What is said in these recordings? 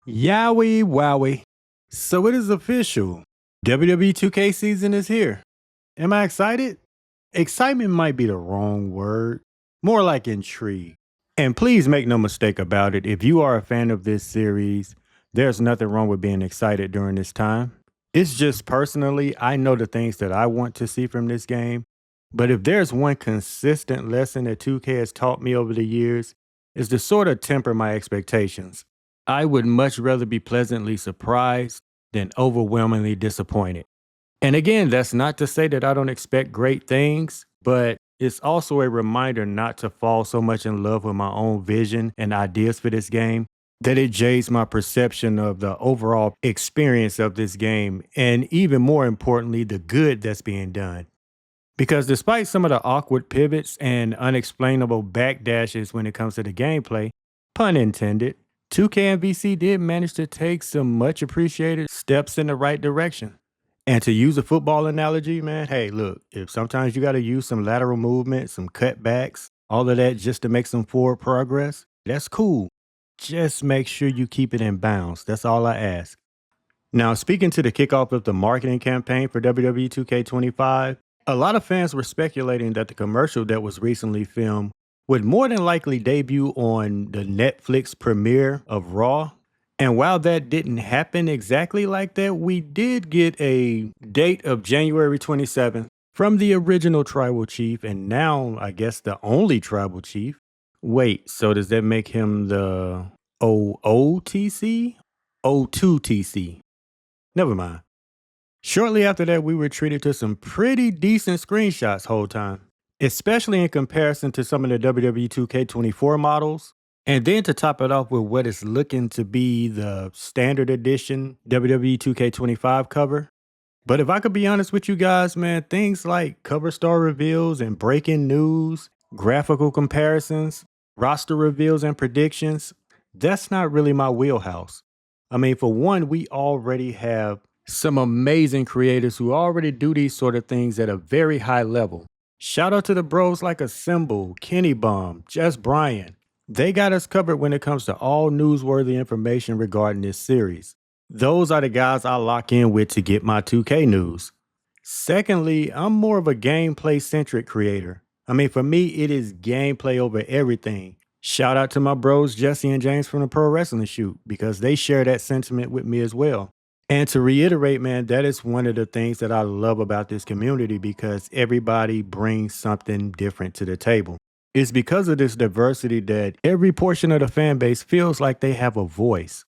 Yowie wowie. So it is official. WWE 2K season is here. Am I excited? Excitement might be the wrong word, more like intrigue. And please make no mistake about it, if you are a fan of this series, there's nothing wrong with being excited during this time. It's just personally, I know the things that I want to see from this game. But if there's one consistent lesson that 2K has taught me over the years, is to sort of temper my expectations. I would much rather be pleasantly surprised than overwhelmingly disappointed. And again, that's not to say that I don't expect great things, but it's also a reminder not to fall so much in love with my own vision and ideas for this game that it jades my perception of the overall experience of this game, and even more importantly, the good that's being done. Because despite some of the awkward pivots and unexplainable backdashes when it comes to the gameplay, pun intended, 2K and VC did manage to take some much appreciated steps in the right direction. And to use a football analogy, man, hey, look, if sometimes you got to use some lateral movement, some cutbacks, all of that just to make some forward progress, that's cool. Just make sure you keep it in bounds. That's all I ask. Now, speaking to the kickoff of the marketing campaign for WWE 2K25, a lot of fans were speculating that the commercial that was recently filmed would more than likely debut on the Netflix premiere of Raw. And while that didn't happen exactly like that, we did get a date of January 27th from the original tribal chief, and now I guess the only tribal chief. Wait, so does that make him the OOTC? O2TC? Never mind. Shortly after that, we were treated to some pretty decent screenshots whole time, especially in comparison to some of the WWE 2K24 models. And then to top it off with what is looking to be the standard edition WWE 2K25 cover. But if I could be honest with you guys, man, things like cover star reveals and breaking news, graphical comparisons, roster reveals and predictions, that's not really my wheelhouse. I mean, for one, we already have some amazing creators who already do these sort of things at a very high level. Shout out to the bros like Assemble, Kenny Bomb, Jess Bryan. They got us covered when it comes to all newsworthy information regarding this series. Those are the guys I lock in with to get my 2K news. Secondly, I'm more of a gameplay-centric creator. I mean, for me, it is gameplay over everything. Shout out to my bros Jesse and James from the Pro Wrestling Shoot, because they share that sentiment with me as well. And to reiterate, man, that is one of the things that I love about this community, because everybody brings something different to the table. It's because of this diversity that every portion of the fan base feels like they have a voice.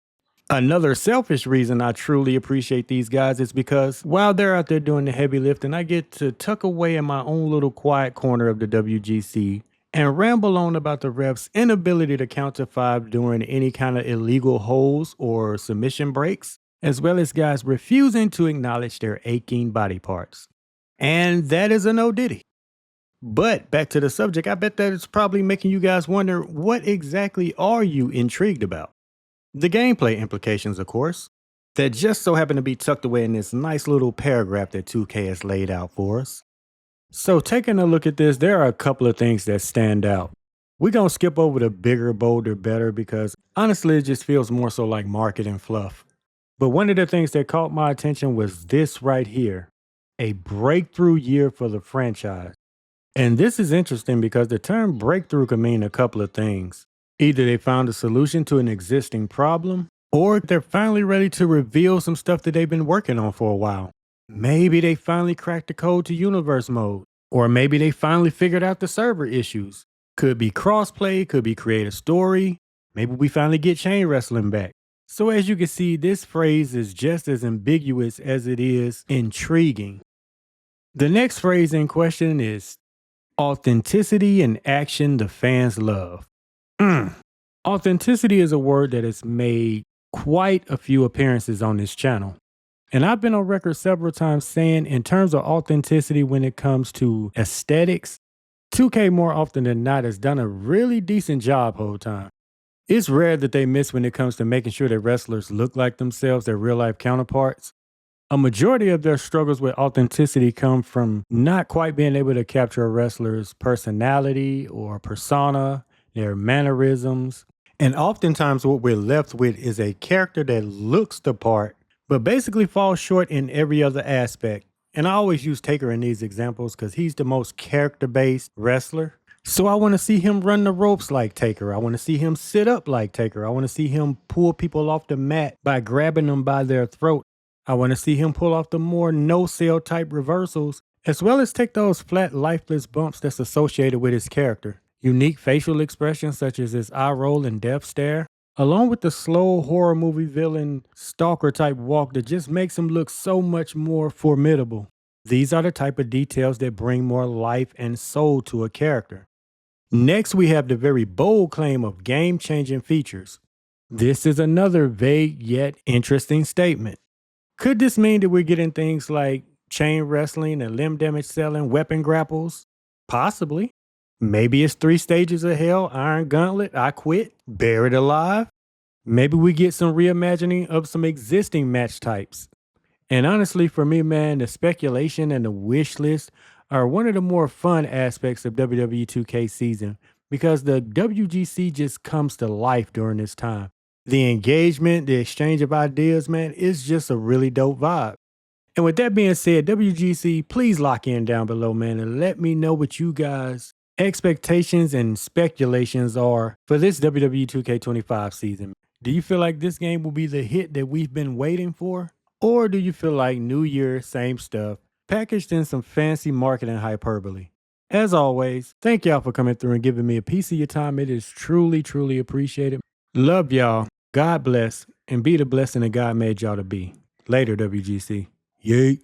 Another selfish reason I truly appreciate these guys is because while they're out there doing the heavy lifting, I get to tuck away in my own little quiet corner of the WGC and ramble on about the refs' inability to counter five during any kind of illegal holds or submission breaks, as well as guys refusing to acknowledge their aching body parts. And that is a no diddy. But back to the subject, I bet that it's probably making you guys wonder, what exactly are you intrigued about? The gameplay implications, of course, that just so happen to be tucked away in this nice little paragraph that 2K has laid out for us. So taking a look at this, there are a couple of things that stand out. We're going to skip over the bigger, bolder, better, because honestly, it just feels more so like marketing fluff. But one of the things that caught my attention was this right here, a breakthrough year for the franchise. And this is interesting because the term breakthrough can mean a couple of things. Either they found a solution to an existing problem, or they're finally ready to reveal some stuff that they've been working on for a while. Maybe they finally cracked the code to universe mode, or maybe they finally figured out the server issues. Could be crossplay, could be create a story. Maybe we finally get chain wrestling back. So as you can see, this phrase is just as ambiguous as it is intriguing. The next phrase in question is authenticity and action the fans love. Authenticity is a word that has made quite a few appearances on this channel. And I've been on record several times saying, in terms of authenticity when it comes to aesthetics, 2K more often than not has done a really decent job whole time. It's rare that they miss when it comes to making sure that wrestlers look like themselves, their real life counterparts. A majority of their struggles with authenticity come from not quite being able to capture a wrestler's personality or persona, their mannerisms, And oftentimes, what we're left with is a character that looks the part, but basically falls short in every other aspect. And I always use Taker in these examples because he's the most character based wrestler. So I want to see him run the ropes like Taker. I want to see him sit up like Taker. I want to see him pull people off the mat by grabbing them by their throat. I want to see him pull off the more no-sell type reversals, as well as take those flat, lifeless bumps that's associated with his character. Unique facial expressions such as his eye roll and death stare, along with the slow horror movie villain stalker type walk that just makes him look so much more formidable. These are the type of details that bring more life and soul to a character. Next, we have the very bold claim of game-changing features. This is another vague yet interesting statement. Could this mean that we're getting things like chain wrestling and limb damage selling, weapon grapples? Possibly. Maybe it's 3 stages of hell, Iron Gauntlet, I quit, buried alive. Maybe we get some reimagining of some existing match types. And honestly, for me, man, the speculation and the wish list are one of the more fun aspects of WWE 2K season because the WGC just comes to life during this time. The engagement, the exchange of ideas, man, is just a really dope vibe. And with that being said, WGC, please lock in down below, man, and let me know what you guys' expectations and speculations are for this WWE 2K25 season. Do you feel like this game will be the hit that we've been waiting for? Or do you feel like new year, same stuff, packaged in some fancy marketing hyperbole? As always, thank y'all for coming through and giving me a piece of your time. It is truly, truly appreciated. Love y'all. God bless, and be the blessing that God made y'all to be. Later, WGC. Yeet.